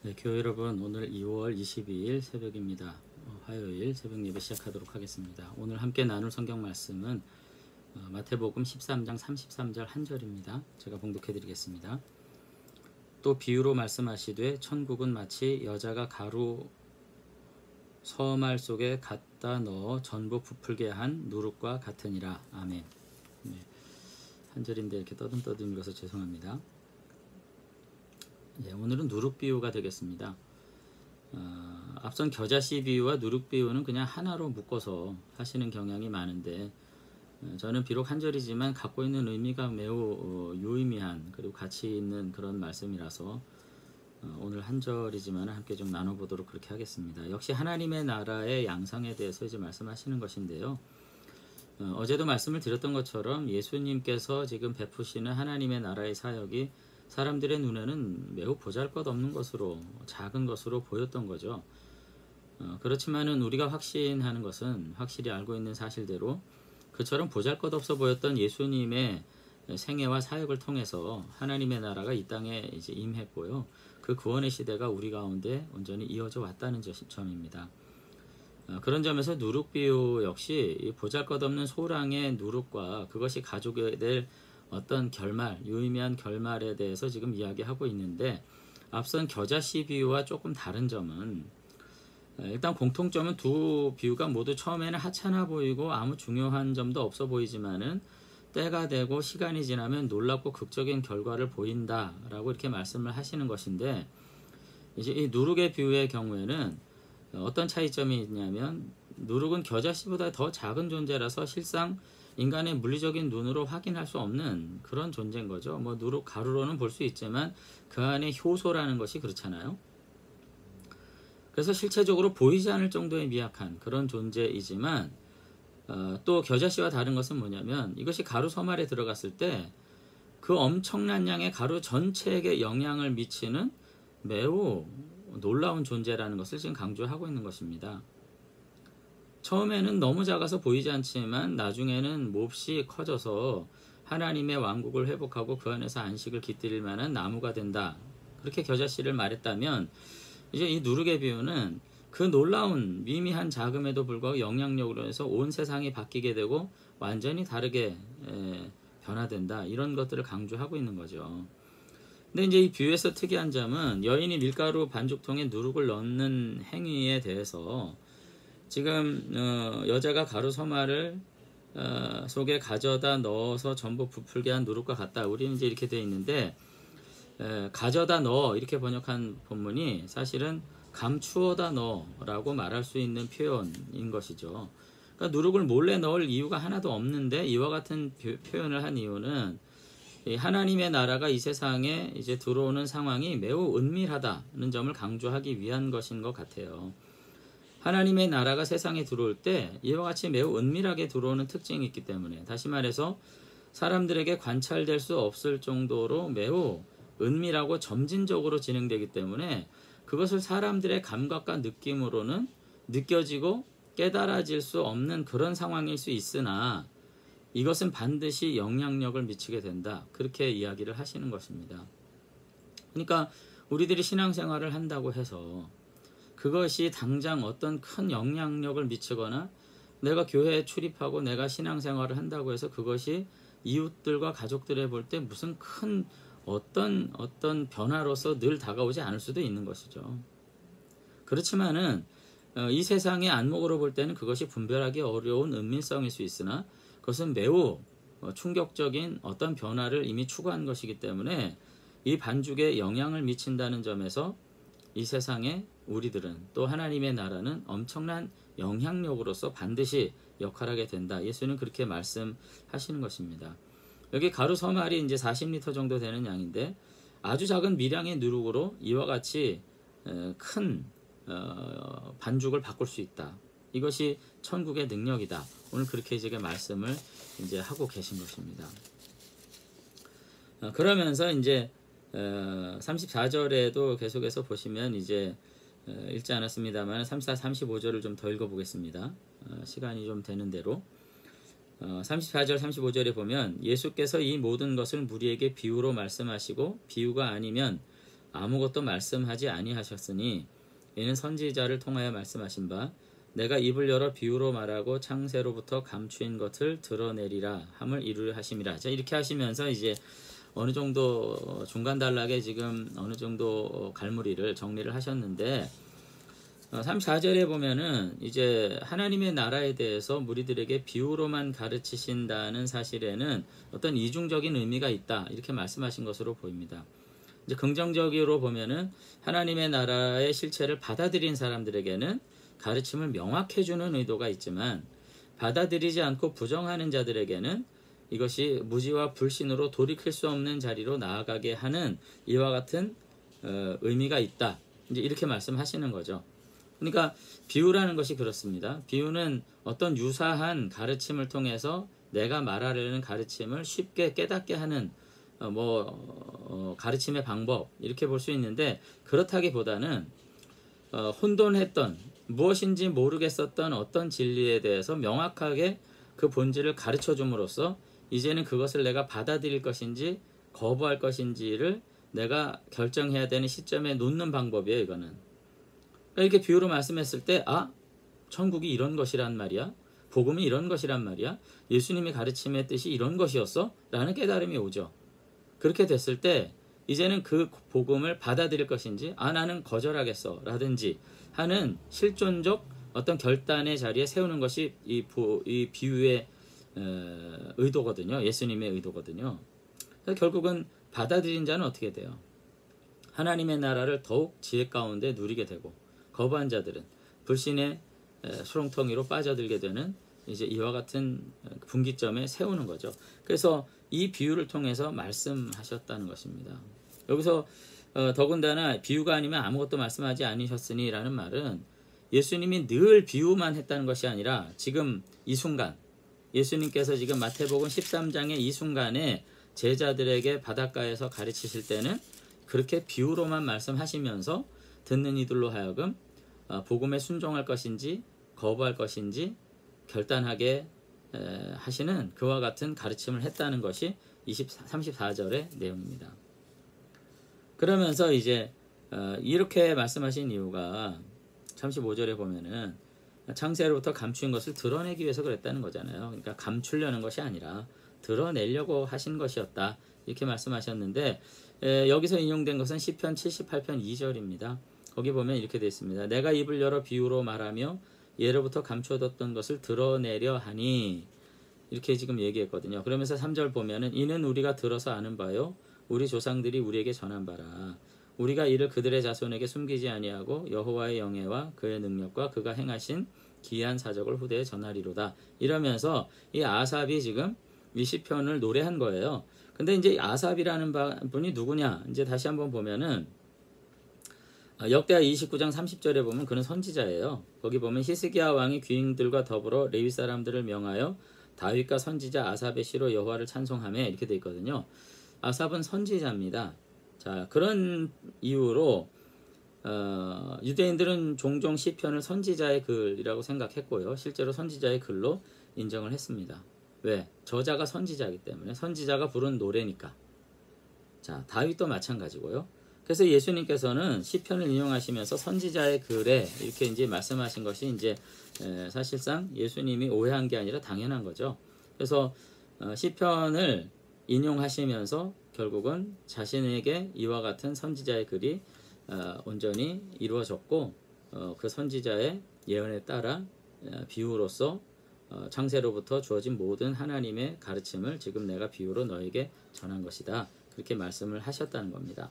네, 교회 여러분, 오늘 2월 22일 새벽입니다. 화요일 새벽 예배 시작하도록 하겠습니다. 오늘 함께 나눌 성경 말씀은 마태복음 13장 33절 한 절입니다. 제가 봉독해 드리겠습니다. 또 비유로 말씀하시되 천국은 마치 여자가 가루 서말 속에 갖다 넣어 전부 부풀게 한 누룩과 같으니라. 아멘. 네, 한 절인데 이렇게 떠듬떠듬 읽어서 죄송합니다. 네, 오늘은 누룩 비유가 되겠습니다. 앞선 겨자씨 비유와 누룩 비유는 그냥 하나로 묶어서 하시는 경향이 많은데 저는 비록 한 절이지만 갖고 있는 의미가 매우 유의미한 그리고 가치 있는 그런 말씀이라서 오늘 한 절이지만 함께 좀 나눠보도록 그렇게 하겠습니다. 역시 하나님의 나라의 양상에 대해서 이제 말씀하시는 것인데요. 어제도 말씀을 드렸던 것처럼 예수님께서 지금 베푸시는 하나님의 나라의 사역이 사람들의 눈에는 매우 보잘것없는 것으로, 작은 것으로 보였던 거죠. 그렇지만은 우리가 확신하는 것은 확실히 알고 있는 사실대로 그처럼 보잘것없어 보였던 예수님의 생애와 사역을 통해서 하나님의 나라가 이 땅에 이제 임했고요. 그 구원의 시대가 우리 가운데 온전히 이어져 왔다는 점입니다. 그런 점에서 누룩 비유 역시 보잘것없는 소랑의 누룩과 그것이 가져게 될 어떤 결말, 유의미한 결말에 대해서 지금 이야기하고 있는데 앞선 겨자씨 비유와 조금 다른 점은 일단 공통점은 두 비유가 모두 처음에는 하찮아 보이고 아무 중요한 점도 없어 보이지만은 때가 되고 시간이 지나면 놀랍고 극적인 결과를 보인다라고 이렇게 말씀을 하시는 것인데 이제 이 누룩의 비유의 경우에는 어떤 차이점이 있냐면 누룩은 겨자씨보다 더 작은 존재라서 실상 인간의 물리적인 눈으로 확인할 수 없는 그런 존재인 거죠. 뭐 누룩 가루로는 볼 수 있지만 그 안에 효소라는 것이 그렇잖아요. 그래서 실체적으로 보이지 않을 정도의 미약한 그런 존재이지만 또 겨자씨와 다른 것은 뭐냐면 이것이 가루 서말에 들어갔을 때 그 엄청난 양의 가루 전체에게 영향을 미치는 매우 놀라운 존재라는 것을 지금 강조하고 있는 것입니다. 처음에는 너무 작아서 보이지 않지만 나중에는 몹시 커져서 하나님의 왕국을 회복하고 그 안에서 안식을 깃들일 만한 나무가 된다. 그렇게 겨자씨를 말했다면 이제 이 누룩의 비유는 그 놀라운 미미한 자금에도 불구하고 영향력으로 해서 온 세상이 바뀌게 되고 완전히 다르게 변화된다. 이런 것들을 강조하고 있는 거죠. 근데 이제 이 비유에서 특이한 점은 여인이 밀가루 반죽통에 누룩을 넣는 행위에 대해서 지금 여자가 가루 서말을 속에 가져다 넣어서 전부 부풀게 한 누룩과 같다. 우리는 이제 이렇게 되어 있는데 가져다 넣어 이렇게 번역한 본문이 사실은 감추어다 넣어라고 말할 수 있는 표현인 것이죠. 그러니까 누룩을 몰래 넣을 이유가 하나도 없는데 이와 같은 표현을 한 이유는 하나님의 나라가 이 세상에 이제 들어오는 상황이 매우 은밀하다는 점을 강조하기 위한 것인 것 같아요. 하나님의 나라가 세상에 들어올 때 이와 같이 매우 은밀하게 들어오는 특징이 있기 때문에 다시 말해서 사람들에게 관찰될 수 없을 정도로 매우 은밀하고 점진적으로 진행되기 때문에 그것을 사람들의 감각과 느낌으로는 느껴지고 깨달아질 수 없는 그런 상황일 수 있으나 이것은 반드시 영향력을 미치게 된다. 그렇게 이야기를 하시는 것입니다. 그러니까 우리들이 신앙생활을 한다고 해서 그것이 당장 어떤 큰 영향력을 미치거나 내가 교회에 출입하고 내가 신앙생활을 한다고 해서 그것이 이웃들과 가족들에 볼 때 무슨 큰 어떤 변화로서 늘 다가오지 않을 수도 있는 것이죠. 그렇지만은 이 세상의 안목으로 볼 때는 그것이 분별하기 어려운 은밀성일 수 있으나 그것은 매우 충격적인 어떤 변화를 이미 추구한 것이기 때문에 이 반죽에 영향을 미친다는 점에서 이 세상에 우리들은 또 하나님의 나라는 엄청난 영향력으로서 반드시 역할하게 된다. 예수는 그렇게 말씀하시는 것입니다. 여기 가루 서말이 이제 40리터 정도 되는 양인데 아주 작은 미량의 누룩으로 이와 같이 큰 반죽을 바꿀 수 있다. 이것이 천국의 능력이다. 오늘 그렇게 이제 말씀을 이제 하고 계신 것입니다. 그러면서 이제 34절에도 계속해서 보시면 이제 읽지 않았습니다만 34, 35절을 좀 더 읽어보겠습니다. 시간이 좀 되는 대로 34절, 35절에 보면 예수께서 이 모든 것을 무리에게 비유로 말씀하시고 비유가 아니면 아무것도 말씀하지 아니하셨으니 이는 선지자를 통하여 말씀하신 바 내가 입을 열어 비유로 말하고 창세로부터 감추인 것을 드러내리라 함을 이루려 하심이라. 자, 이렇게 하시면서 이제 어느 정도 중간 단락에 지금 어느 정도 갈무리를 정리를 하셨는데 34절에 보면은 이제 하나님의 나라에 대해서 무리들에게 비유로만 가르치신다는 사실에는 어떤 이중적인 의미가 있다 이렇게 말씀하신 것으로 보입니다. 이제 긍정적으로 보면은 하나님의 나라의 실체를 받아들인 사람들에게는 가르침을 명확해주는 의도가 있지만 받아들이지 않고 부정하는 자들에게는 이것이 무지와 불신으로 돌이킬 수 없는 자리로 나아가게 하는 이와 같은 의미가 있다. 이제 이렇게 말씀하시는 거죠. 그러니까 비유라는 것이 그렇습니다. 비유는 어떤 유사한 가르침을 통해서 내가 말하려는 가르침을 쉽게 깨닫게 하는 가르침의 방법 이렇게 볼 수 있는데 그렇다기보다는 혼돈했던 무엇인지 모르겠었던 어떤 진리에 대해서 명확하게 그 본질을 가르쳐 줌으로써 이제는 그것을 내가 받아들일 것인지 거부할 것인지를 내가 결정해야 되는 시점에 놓는 방법이에요. 이거는 이렇게 비유로 말씀했을 때 천국이 이런 것이란 말이야, 복음이 이런 것이란 말이야, 예수님의 가르침의 뜻이 이런 것이었어? 라는 깨달음이 오죠. 그렇게 됐을 때 이제는 그 복음을 받아들일 것인지 나는 거절하겠어 라든지 하는 실존적 어떤 결단의 자리에 세우는 것이 이 비유의 의도거든요. 예수님의 의도거든요. 그래서 결국은 받아들인 자는 어떻게 돼요? 하나님의 나라를 더욱 지혜 가운데 누리게 되고 거부한 자들은 불신의 수렁텅이로 빠져들게 되는 이제 이와 같은 분기점에 세우는 거죠. 그래서 이 비유를 통해서 말씀하셨다는 것입니다. 여기서 더군다나 비유가 아니면 아무것도 말씀하지 않으셨으니 라는 말은 예수님이 늘 비유만 했다는 것이 아니라 지금 이 순간 예수님께서 지금 마태복음 13장의 이 순간에 제자들에게 바닷가에서 가르치실 때는 그렇게 비유로만 말씀하시면서 듣는 이들로 하여금 복음에 순종할 것인지 거부할 것인지 결단하게 하시는 그와 같은 가르침을 했다는 것이 34절의 내용입니다. 그러면서 이제 이렇게 말씀하신 이유가 35절에 보면은 창세로부터 감추인 것을 드러내기 위해서 그랬다는 거잖아요. 그러니까 감추려는 것이 아니라 드러내려고 하신 것이었다. 이렇게 말씀하셨는데 여기서 인용된 것은 시편 78편 2절입니다. 거기 보면 이렇게 되어 있습니다. 내가 입을 열어 비유로 말하며 예로부터 감추어뒀던 것을 드러내려 하니 이렇게 지금 얘기했거든요. 그러면서 3절 보면은 이는 우리가 들어서 아는 바요 우리 조상들이 우리에게 전한 바라. 우리가 이를 그들의 자손에게 숨기지 아니하고 여호와의 영예와 그의 능력과 그가 행하신 기이한 사적을 후대에 전하리로다. 이러면서 이 아삽이 지금 이 시편을 노래한 거예요. 근데 이제 아삽이라는 분이 누구냐? 이제 다시 한번 보면은 역대하 29장 30절에 보면 그는 선지자예요. 거기 보면 히스기야 왕이 귀인들과 더불어 레위 사람들을 명하여 다윗과 선지자 아삽의 시로 여호와를 찬송하며 이렇게 돼 있거든요. 아삽은 선지자입니다. 자, 그런 이유로 유대인들은 종종 시편을 선지자의 글이라고 생각했고요. 실제로 선지자의 글로 인정을 했습니다. 왜? 저자가 선지자이기 때문에 선지자가 부른 노래니까. 자, 다윗도 마찬가지고요. 그래서 예수님께서는 시편을 인용하시면서 선지자의 글에 이렇게 이제 말씀하신 것이 이제 사실상 예수님이 오해한 게 아니라 당연한 거죠. 그래서 시편을 인용하시면서 결국은 자신에게 이와 같은 선지자의 글이 온전히 이루어졌고 그 선지자의 예언에 따라 비유로서 창세로부터 주어진 모든 하나님의 가르침을 지금 내가 비유로 너에게 전한 것이다. 그렇게 말씀을 하셨다는 겁니다.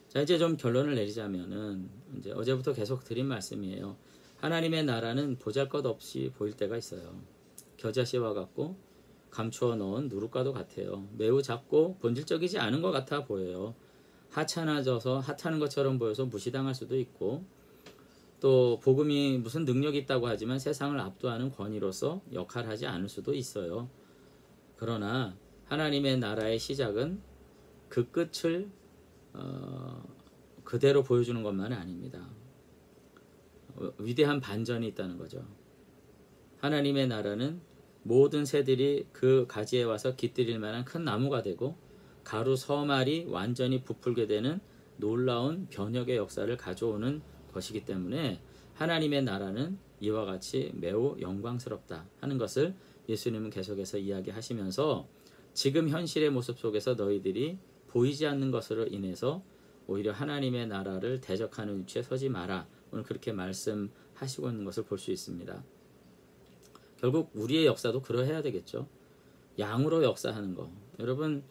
자, 이제 좀 결론을 내리자면은 이제 어제부터 계속 드린 말씀이에요. 하나님의 나라는 보잘것없이 보일 때가 있어요. 겨자씨와 같고 감추어 넣은 누룩과도 같아요. 매우 작고 본질적이지 않은 것 같아 보여요. 하찮아져서 하찮은 것처럼 보여서 무시당할 수도 있고 또 복음이 무슨 능력이 있다고 하지만 세상을 압도하는 권위로서 역할하지 않을 수도 있어요. 그러나 하나님의 나라의 시작은 그 끝을 그대로 보여주는 것만은 아닙니다. 위대한 반전이 있다는 거죠. 하나님의 나라는 모든 새들이 그 가지에 와서 깃들일 만한 큰 나무가 되고 가루 서말이 완전히 부풀게 되는 놀라운 변혁의 역사를 가져오는 것이기 때문에 하나님의 나라는 이와 같이 매우 영광스럽다 하는 것을 예수님은 계속해서 이야기하시면서 지금 현실의 모습 속에서 너희들이 보이지 않는 것으로 인해서 오히려 하나님의 나라를 대적하는 위치에 서지 마라. 오늘 그렇게 말씀하시고 있는 것을 볼 수 있습니다. 결국 우리의 역사도 그러해야 되겠죠. 양으로 역사하는 거. 여러분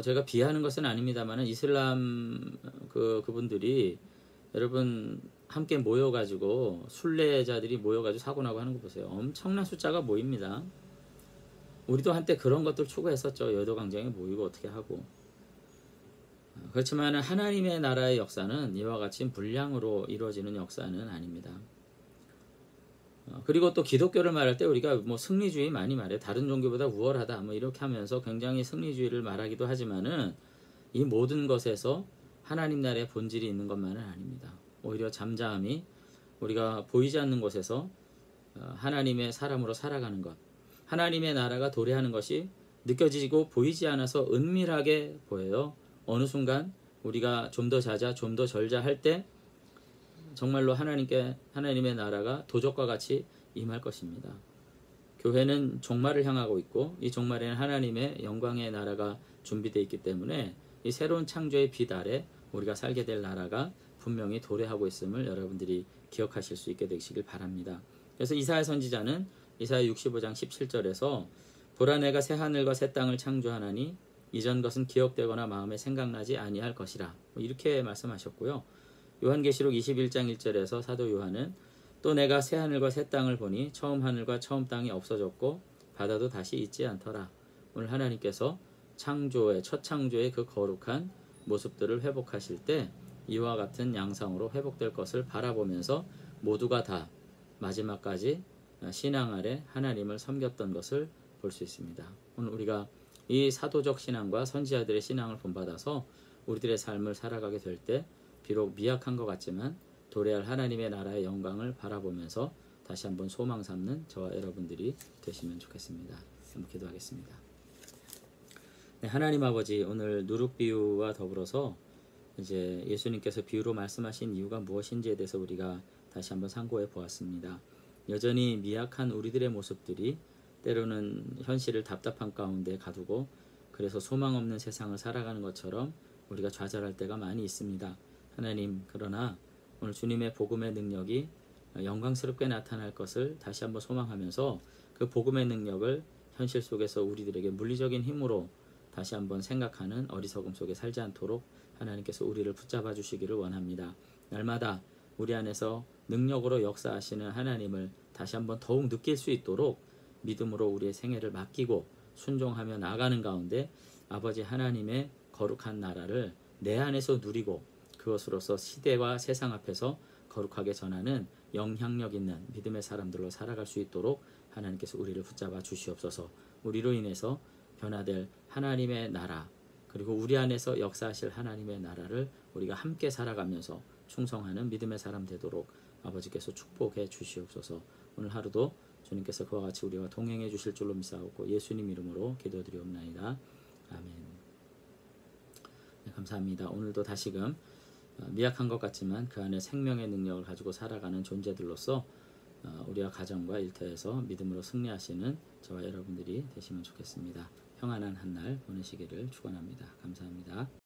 제가 비하하는 것은 아닙니다만 이슬람 그분들이 여러분 함께 모여가지고 순례자들이 모여가지고 사고 나고 하는 거 보세요. 엄청난 숫자가 모입니다. 우리도 한때 그런 것들 추구했었죠. 여의도 광장에 모이고 어떻게 하고. 그렇지만 하나님의 나라의 역사는 이와 같이 분량으로 이루어지는 역사는 아닙니다. 그리고 또 기독교를 말할 때 우리가 승리주의 많이 말해요. 다른 종교보다 우월하다 이렇게 하면서 굉장히 승리주의를 말하기도 하지만은 이 모든 것에서 하나님 나라의 본질이 있는 것만은 아닙니다. 오히려 잠잠히 우리가 보이지 않는 곳에서 하나님의 사람으로 살아가는 것, 하나님의 나라가 도래하는 것이 느껴지고 보이지 않아서 은밀하게 보여요. 어느 순간 우리가 좀 더 자자, 좀 더 절자 할 때 정말로 하나님의 나라가 도적과 같이 임할 것입니다. 교회는 종말을 향하고 있고 이 종말에는 하나님의 영광의 나라가 준비되어 있기 때문에 이 새로운 창조의 빛 아래 우리가 살게 될 나라가 분명히 도래하고 있음을 여러분들이 기억하실 수 있게 되시길 바랍니다. 그래서 이사야 선지자는 이사야 65장 17절에서 보라 내가 새 하늘과 새 땅을 창조하나니 이전 것은 기억되거나 마음에 생각나지 아니할 것이라 이렇게 말씀하셨고요. 요한계시록 21장 1절에서 사도 요한은 또 내가 새 하늘과 새 땅을 보니 처음 하늘과 처음 땅이 없어졌고 바다도 다시 있지 않더라. 오늘 하나님께서 첫 창조의 그 거룩한 모습들을 회복하실 때 이와 같은 양상으로 회복될 것을 바라보면서 모두가 다 마지막까지 신앙 아래 하나님을 섬겼던 것을 볼 수 있습니다. 오늘 우리가 이 사도적 신앙과 선지자들의 신앙을 본받아서 우리들의 삶을 살아가게 될 때 비록 미약한 것 같지만 도래할 하나님의 나라의 영광을 바라보면서 다시 한번 소망 삼는 저와 여러분들이 되시면 좋겠습니다. 한번 기도하겠습니다. 네, 하나님 아버지, 오늘 누룩비유와 더불어서 이제 예수님께서 비유로 말씀하신 이유가 무엇인지에 대해서 우리가 다시 한번 상고해 보았습니다. 여전히 미약한 우리들의 모습들이 때로는 현실을 답답한 가운데 가두고 그래서 소망 없는 세상을 살아가는 것처럼 우리가 좌절할 때가 많이 있습니다. 하나님, 그러나 오늘 주님의 복음의 능력이 영광스럽게 나타날 것을 다시 한번 소망하면서 그 복음의 능력을 현실 속에서 우리들에게 물리적인 힘으로 다시 한번 생각하는 어리석음 속에 살지 않도록 하나님께서 우리를 붙잡아 주시기를 원합니다. 날마다 우리 안에서 능력으로 역사하시는 하나님을 다시 한번 더욱 느낄 수 있도록 믿음으로 우리의 생애를 맡기고 순종하며 나가는 가운데 아버지 하나님의 거룩한 나라를 내 안에서 누리고 그것으로서 시대와 세상 앞에서 거룩하게 전하는 영향력 있는 믿음의 사람들로 살아갈 수 있도록 하나님께서 우리를 붙잡아 주시옵소서. 우리로 인해서 변화될 하나님의 나라, 그리고 우리 안에서 역사하실 하나님의 나라를 우리가 함께 살아가면서 충성하는 믿음의 사람 되도록 아버지께서 축복해 주시옵소서. 오늘 하루도 주님께서 그와 같이 우리와 동행해 주실 줄로 믿사오고 예수님 이름으로 기도드리옵나이다. 아멘. 네, 감사합니다. 오늘도 다시금 미약한 것 같지만 그 안에 생명의 능력을 가지고 살아가는 존재들로서 우리와 가정과 일터에서 믿음으로 승리하시는 저와 여러분들이 되시면 좋겠습니다. 평안한 한 날 보내시기를 축원합니다. 감사합니다.